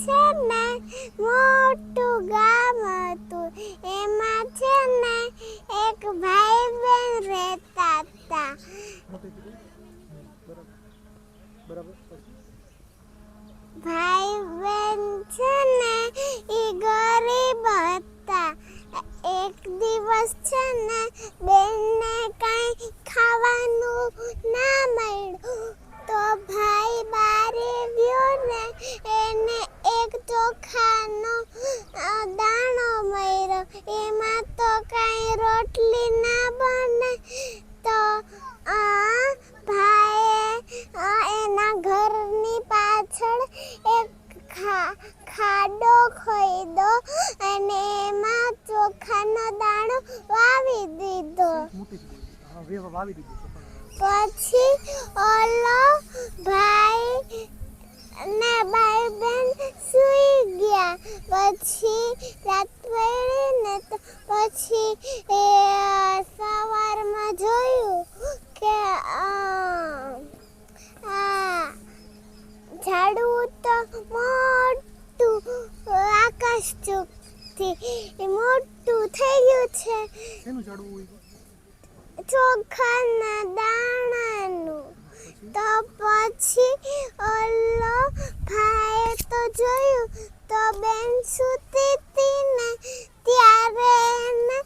છે ને મોટું ગામ હતું. એમાં છે ને એક ભાઈ બહેન રહેતા હતા. ભાઈ બહેન છે ને એ ગરીબ હતા. એક દિવસ છે ને બેનને કાંઈ ખાવાનું ના મળ્યું તો ભાઈ બારે ગયો ને એને એક ચોખાનો દાણો મળ્યો. એમાં તો કાંઈ રોટલી ના બને તો ભાઈએ એના ઘરની પાછળ એક ખાડો ખોદો અને એમાં ચોખાનો દાણો વાવી દીધો. પછી ઓલો ભાઈ ને ભાઈ બહેન સૂઈ ગયા. પછી રાત પડી ને તો પછી સવારમાં જોયું કે ઝાડવું તો મોટું આકાશ ચૂકથી મોટું થઈ ગયું છે. ચોખાના દાણાનું. તો પછી ઓલો ભાઈએ તો જોયું તો બેન સૂતી હતી ને ત્યારે એને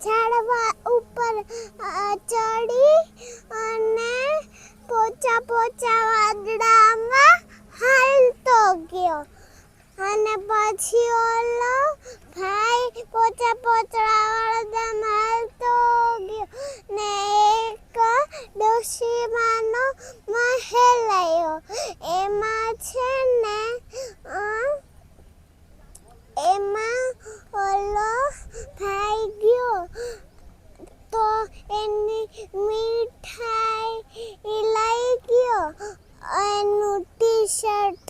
ઝાડવા ઉપર ચડી અને પોચા વાદળામાં હાલતો ગયો. અને પછી ઓલો ભાઈ પોચા વાદળામાં હાલતો ગયો ને એક ડોશીમાનો મહેલ આવ્યો. એમાં છે ને એમાં ઓલો ભાઈ ગયો તો એની મીઠાઈ લઈ ગયો. એનું ટી શર્ટ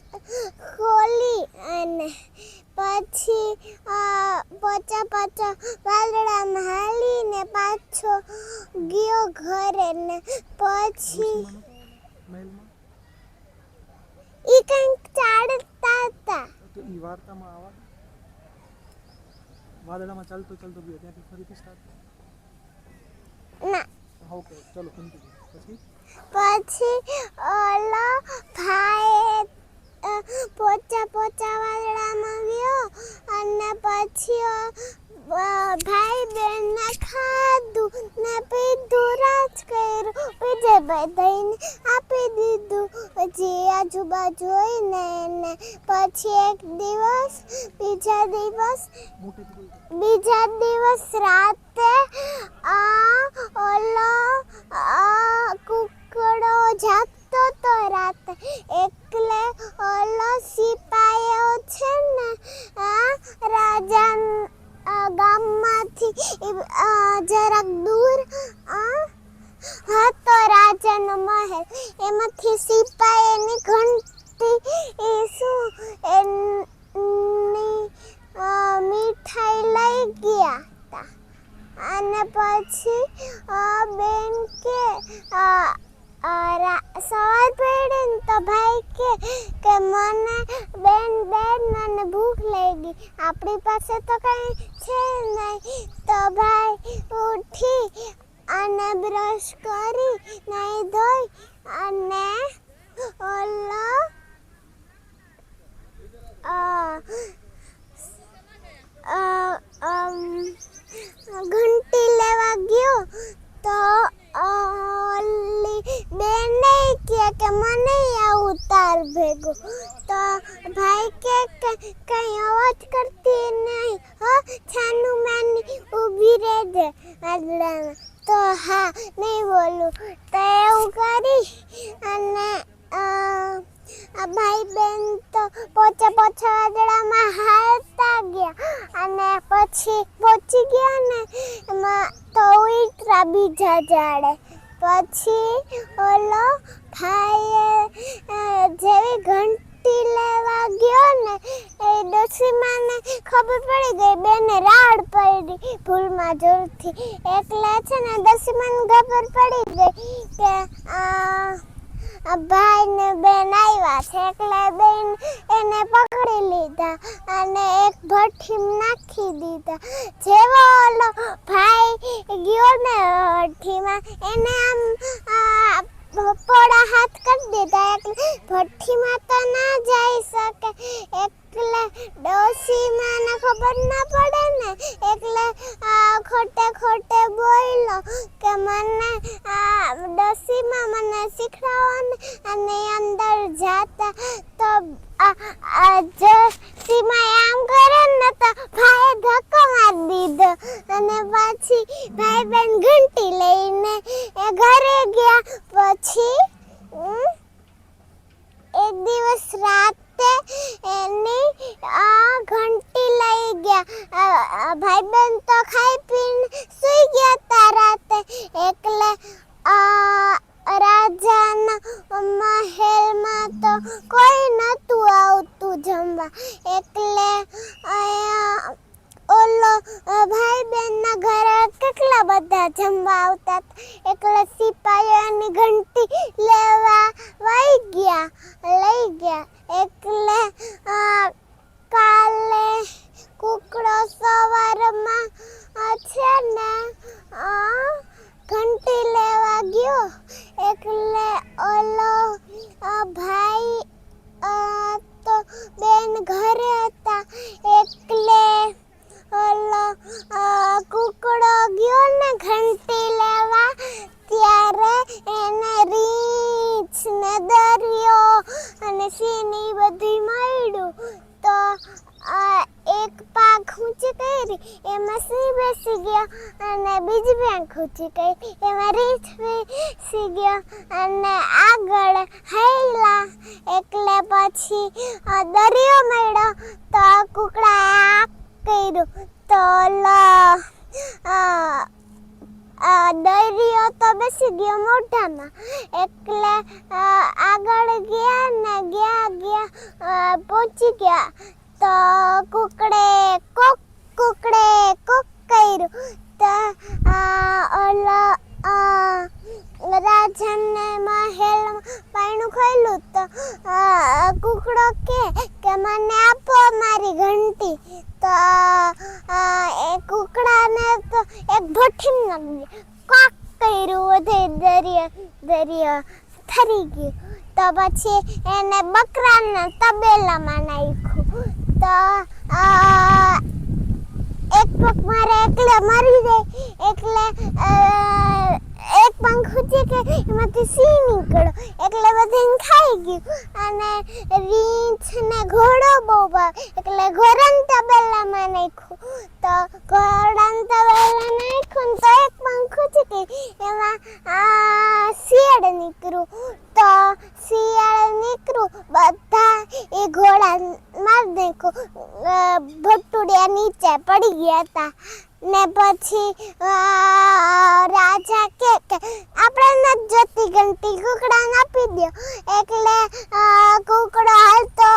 ખોલી અને પછી પોચા વાદળામાં હાલીને પાછો ગયો ઘરે. ને પછી ઈ કંઈક ચાડતા હતા. ઈ વાર્તામાં વાદળામાં ચાલતો ગયો ત્યાંથી ફરીથી સ્ટાર્ટ ના. ઓકે ચલો કન્ટિન્યુ. પછી ઓલો ભાઈ પોચા વાદળામાં ગયો અને પછી ભાઈ બહેનને ખાધું ને પીધું, રાજ કર્યું, બીજે બધાને આપી દીધું. પછી આજુબાજુ હોઈને એને પછી એક દિવસ બીજા દિવસ રાતે ઓલો કુકડો જાગતો તો રાતે. એટલે ઓલો સિપાહીઓ છે ને રાજા ગામમાંથી જરાક દૂર હતો રાજાનો મહેલ. એમાંથી સિપાહીની ઘંટી એની મીઠાઈ લઈ ગયા હતા. અને પછી બેન કે સવાર પડી ને તો ભાઈ કે મને બેન મને ભૂખ લાગી, આપણી પાસે તો કંઈ છે નહીં. તો ભાઈ ઉઠી અને બ્રશ કરી નાઈ ધોઈ અને ઓલો ઘંટી લેવા ગયો તો ઓલી બેને કે મને આવું તાર ભેગો. તો ભાઈ કે કઈ અવાજ કરતી નહીં, છાનું માની ઊભી રહેજે વાદળામાં. તો હા નહીં બોલું. તો એવું કરી અને ભાઈ બેન તો પોચા વાદળામાં હાલતા ગયા અને પછી પહોંચી ગયા ને એમાં તો ઉતરા બીજા ઝાડે. પછી ઓલો ભાઈએ જેવી ઘંટી લેવા ગયો ને એ ડોશીમાને ખબર પડી ગઈ, બેને રાડ પડી ભૂલમાં જોરથી. એટલે છે ને ડોશીમાને ખબર પડી ગઈ કે ભાઈ ને બેન આવ્યા છે. એટલે બેન એને ભઠ્ઠીમાં નાખી દીધા. જેવો ઓલો ભાઈ ગયો ને ભઠ્ઠીમાં એને આમ પોળા હાથ કરી દીધા એટલે ભઠ્ઠીમાં તો ના જઈ શકે. એટલે ડોશીમાં ખબર ના પડે ને એટલે ખોટે ખોટે બોલ્યો કે મને ડોશીમાં મને શીખડાવો ને. અને અંદર જાતા તો ડોશીમાં આમ કરે ને તો ભાઈએ ધક્કો મારી દીધો. અને પછી ભાઈ બેન ઘંટી લઈને એ ઘરે ગયા. પછી એક દિવસ રાતે એની ઘંટી લઈ ગયા. ભાઈ બેન તો ખાઈ પીને સુઈ ગયા તા રાતે. એટલે રાજાના મહેલમાં તો કોઈ નતું આવતું જમવા. એટલે ઓલો ભાઈ બેનના ઘરે કેટલા બધા જમવા આવતા. એટલે સિપાહીઓની ઘંટી લેવા લઈ ગયા. એટલે કાલે કુકડો સવારમાં છે ને ઘંટી લેવા ગયો. એટલે ઓલો ભાઈ તો બેન ઘરે હતા. એટલે ઓલો કુકડો ગયો ને ઘંટી લેવા ત્યારે એને રીંછ ને દરિયો અને સિંહ બધું મળ્યું. તો એક પાંખ ઊંચી કરી એમાં સિંહ બેસી ગયો અને બીજી પાંખ ઊંચી કરી એમાં રીંછ બેસી ગયો અને આગળ હાલ્યા. એટલે પછી દરિયો મળ્યો તો કુકડાએ કર્યું તો દરિયો તો બેસી ગયો મોઢામાં. એટલે આગળ ગયા ને ગયા પહોંચી ગયા તો કુકડે કોક કર્યું. તો રાજાને મહેલ પાણું ખોલ્યું તો કુકડો કે મને આપો મારી ઘંટી. તો એ કુકડાને તો એક ભઠ્ઠીમાં કોક કર્યું બધે દરિયો થરી ગયું. તો પછી એને બકરાના તબેલામાં નાખ્યું. તો એક પગ મારે એકલે મરી જાય. એટલે એક પંખ ઊંચી કે એમાંથી સિંહ નીકળ્યો. એટલે બધાને ખાઈ ગયું. અને રીંછ ને ઘોડો બહુ ભાવ એટલે ઘોડાને તબેલામાં નાખ્યું. તો ઘોડાને તબેલામાં નાખ્યું તો એક પંખ ઊંચી કે એમાં શિયાળ નીકળ્યું. તો શિયાળ નીકળ્યું બધા એ ઘોડા મારી નાખ્યું. ભટુડિયા નીચે પડી ગયા હતા. ને પછી રાજા કે આપણે નથી જોતી ઘંટી કુકડાને આપી દો. એટલે કુકડો હાલતો